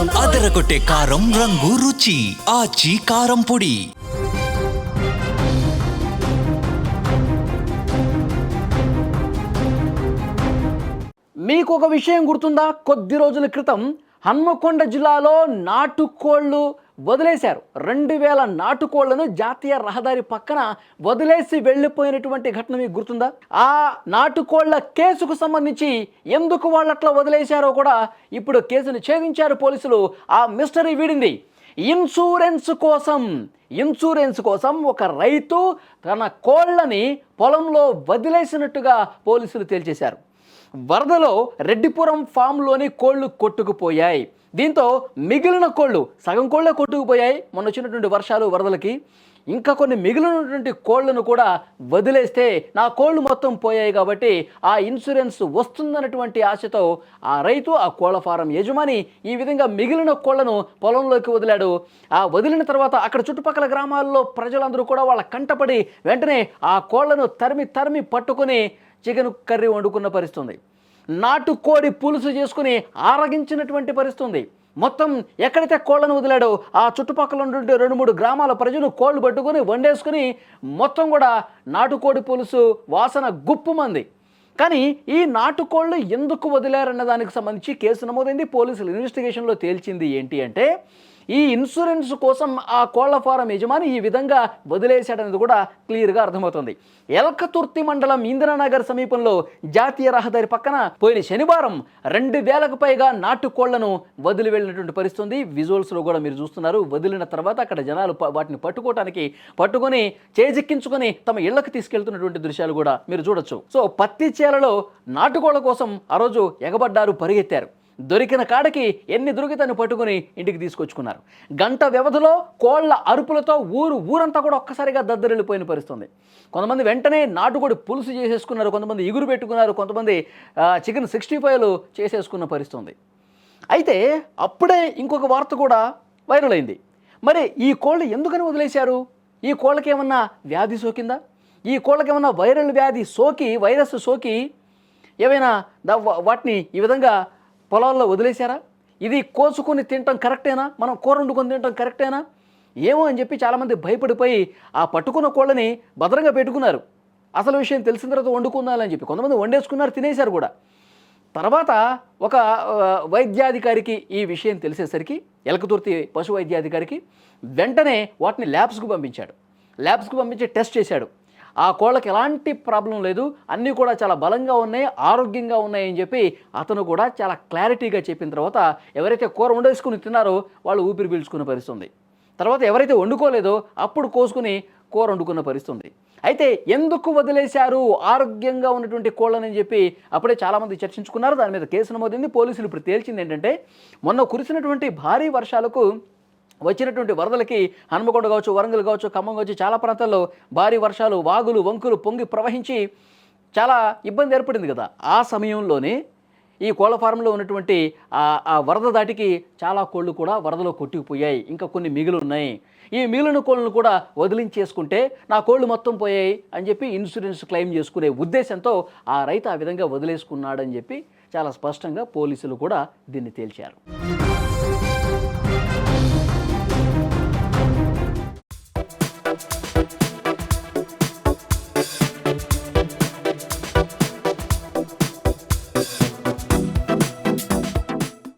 అదరగొట్టే కారం రంగు రుచి ఆచి కారం పొడి. మీకు ఒక విషయం గుర్తుందా? కొద్ది రోజుల క్రితం హన్మకొండ జిల్లాలో నాటుకోళ్లు వదిలేశారు. 2000 నాటుకోళ్లను జాతీయ రహదారి పక్కన వదిలేసి వెళ్ళిపోయినటువంటి ఘటన మీకు గుర్తుందా? ఆ నాటుకోళ్ల కేసుకు సంబంధించి ఎందుకు వాళ్ళు అట్లా వదిలేశారో కూడా ఇప్పుడు కేసును ఛేదించారు పోలీసులు. ఆ మిస్టరీ వీడింది. ఇన్సూరెన్స్ కోసం ఒక రైతు తన కోళ్లని పొలంలో వదిలేసినట్టుగా పోలీసులు తేల్చేశారు. వరదలో రెడ్డిపురం ఫామ్లోని కోళ్లు కొట్టుకుపోయాయి. దీంతో మిగిలిన కోళ్లు, సగం కోళ్లే కొట్టుకుపోయాయి మొన్న వచ్చినటువంటి వర్షాలు వరదలకి. ఇంకా కొన్ని మిగిలినటువంటి కోళ్లను కూడా వదిలేస్తే నా కోళ్లు మొత్తం పోయాయి కాబట్టి ఆ ఇన్సూరెన్స్ వస్తుందన్నటువంటి ఆశతో ఆ రైతు, ఆ కోళ్ల ఫారం యజమాని ఈ విధంగా మిగిలిన కోళ్లను పొలంలోకి వదిలాడు. ఆ వదిలిన తర్వాత అక్కడ చుట్టుపక్కల గ్రామాల్లో ప్రజలందరూ కూడా వాళ్ళ కంటపడి వెంటనే ఆ కోళ్లను తరిమి పట్టుకొని చికెన్ కర్రీ వండుకున్న పరిస్థితుంది. నాటుకోడి పులుసు చేసుకుని ఆరగించినటువంటి పరిస్థితుంది. మొత్తం ఎక్కడైతే కోళ్లను వదిలాడో ఆ చుట్టుపక్కల ఉన్నటువంటి 2-3 గ్రామాల ప్రజలు కోళ్లు పట్టుకొని వండేసుకుని మొత్తం కూడా నాటుకోడి పులుసు వాసన గుప్పుమంది. కానీ ఈ నాటుకోళ్లు ఎందుకు వదిలారన్న దానికి సంబంధించి కేసు నమోదైంది. పోలీసులు ఇన్వెస్టిగేషన్లో తేల్చింది ఏంటి అంటే, ఈ ఇన్సూరెన్స్ కోసం ఆ కోళ్ల ఫారం యజమాని ఈ విధంగా వదిలేశాడనేది కూడా క్లియర్గా అర్థమవుతుంది. ఎల్కతుర్తి మండలం ఇందిరానగర్ సమీపంలో జాతీయ రహదారి పక్కన పోయిన శనివారం 2000కు పైగా నాటుకోళ్లను వదిలి వెళ్ళినటువంటి పరిస్థితుంది. విజువల్స్లో కూడా మీరు చూస్తున్నారు. వదిలిన తర్వాత అక్కడ జనాలు వాటిని పట్టుకొని చేజిక్కించుకొని తమ ఇళ్లకు తీసుకెళ్తున్నటువంటి దృశ్యాలు కూడా మీరు చూడొచ్చు. సో పత్తి చేలలో నాటుకోళ్ల కోసం ఆ రోజు ఎగబడ్డారు, పరిగెత్తారు. దొరికిన కాడకి ఎన్ని దొరికితేని పట్టుకుని ఇంటికి తీసుకొచ్చుకున్నారు. గంట వ్యవధిలో కోళ్ల అరుపులతో ఊరంతా కూడా ఒక్కసారిగా దద్దరిల్లిపోయిన పరిస్థితుంది. కొంతమంది వెంటనే నాటుకోడి పులుసు చేసేసుకున్నారు, కొంతమంది ఇగురు పెట్టుకున్నారు, కొంతమంది చికెన్ 65 చేసేసుకున్న పరిస్థితుంది. అయితే అప్పుడే ఇంకొక వార్త కూడా వైరల్ అయింది. మరి ఈ కోళ్ళు ఎందుకని వదిలేశారు? ఈ కోళ్ళకి ఏమన్నా వ్యాధి సోకిందా? ఈ కోళ్ళకి ఏమన్నా వైరస్ సోకి ఏమైనా వాటిని ఈ విధంగా పొలాల్లో వదిలేశారా? ఇది కోసుకొని తినటం కరెక్టేనా? మనం కూర వండుకొని తినటం కరెక్టేనా? ఏమో అని చెప్పి చాలామంది భయపడిపోయి ఆ పట్టుకున్న కోళ్ళని భద్రంగా పెట్టుకున్నారు. అసలు విషయం తెలిసిన తర్వాత వండుకుందాలని చెప్పి కొంతమంది వండేసుకున్నారు, తినేశారు కూడా. తర్వాత ఒక వైద్యాధికారికి ఈ విషయం తెలిసేసరికి, ఎలకతుర్తి పశు వైద్యాధికారికి వెంటనే వాటిని ల్యాబ్స్కు పంపించి టెస్ట్ చేశాడు. ఆ కోళ్ళకి ఎలాంటి ప్రాబ్లం లేదు, అన్నీ కూడా చాలా బలంగా ఉన్నాయి, ఆరోగ్యంగా ఉన్నాయని చెప్పి అతను కూడా చాలా క్లారిటీగా చెప్పిన తర్వాత ఎవరైతే కూర వండేసుకుని తిన్నారో వాళ్ళు ఊపిరి పీల్చుకున్న పరిస్థితుంది. తర్వాత ఎవరైతే వండుకోలేదో అప్పుడు కోసుకుని కూర వండుకున్న పరిస్థితుంది. అయితే ఎందుకు వదిలేశారు ఆరోగ్యంగా ఉన్నటువంటి కోళ్ళని చెప్పి అప్పుడే చాలామంది చర్చించుకున్నారు. దాని మీద కేసు నమోదైంది. పోలీసులు ఇప్పుడు తేల్చింది ఏంటంటే, మొన్న కురిసినటువంటి భారీ వర్షాలకు వచ్చినటువంటి వరదలకి హన్మకొండ కావచ్చు, వరంగల్ కావచ్చు, ఖమ్మం కావచ్చు, చాలా ప్రాంతాల్లో భారీ వర్షాలు, వాగులు వంకులు పొంగి ప్రవహించి చాలా ఇబ్బంది ఏర్పడింది కదా. ఆ సమయంలోనే ఈ కోళ్ల ఫారంలో ఉన్నటువంటి ఆ వరద దాటికి చాలా కోళ్ళు కూడా వరదలో కొట్టుకుపోయాయి. ఇంకా కొన్ని మిగిలి ఉన్నాయి. ఈ మిగిలిన కోళ్ళను కూడా వదిలించేసుకుంటే నా కోళ్ళు మొత్తం పోయాయి అని చెప్పి ఇన్సూరెన్స్ క్లెయిమ్ చేసుకునే ఉద్దేశంతో ఆ రైతు ఆ విధంగా వదిలేసుకున్నాడని చెప్పి చాలా స్పష్టంగా పోలీసులు కూడా దీన్ని తేల్చారు.